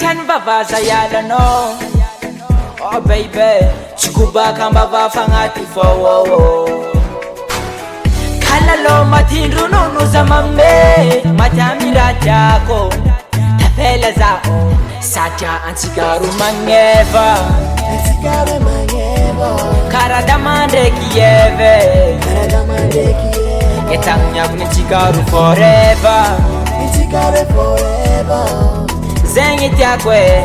Katan baba sayala no. Oh baby, chikuba kamba vafangati for Kalalo matinru no zamame matamira jako tapela zao satya antigaru mangeva karadamande kieve ketanya kunchikaru forever zengi tyakwe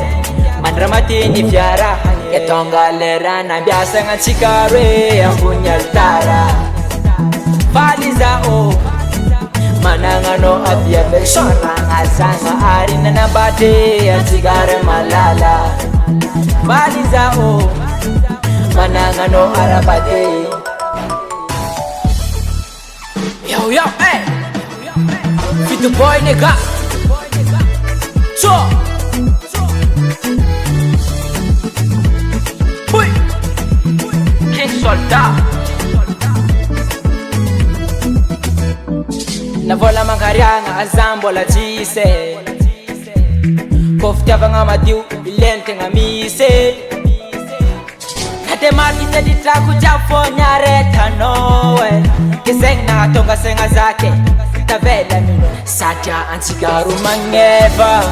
mandramatini vyara ketonga lerana biasa ngachikare ambunyaltara Faliza o manangano abia beshona asanga arina na bate asigare malala Faliza o manangano arabate Yo yo hey Fit the boy nigga So Boy King Soldat Na vola mangarianga azambo la chise Koftia vanga matiu ilente ngamise Kate markite ditaku jafo nyareta nowe Kiseng na tonga senga zake Tavela mino Satya antigaru mangeva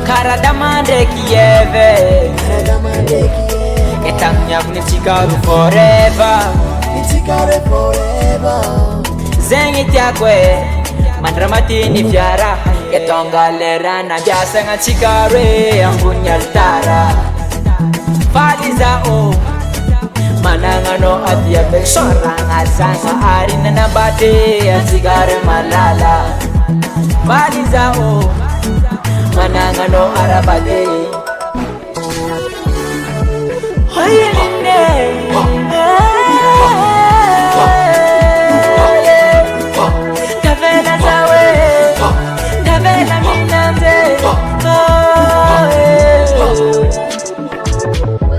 Karadamande kieve Ketanya kunitigaru forever Zengi tyakwe mandramatini vyara ketonga lerana biasa ngachikare ambunyaltara Faliza o manangano abia beshora ngasanga arina na bate asigare malala Faliza o manangano arabate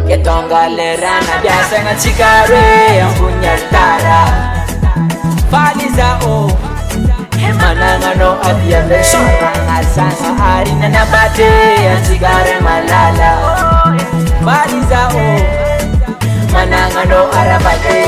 Ketonga lerana biasa ngachikare ambunyaltara Faliza o manangano abia beshora ngasanga arina na bate asigare malala Faliza o manangano arabate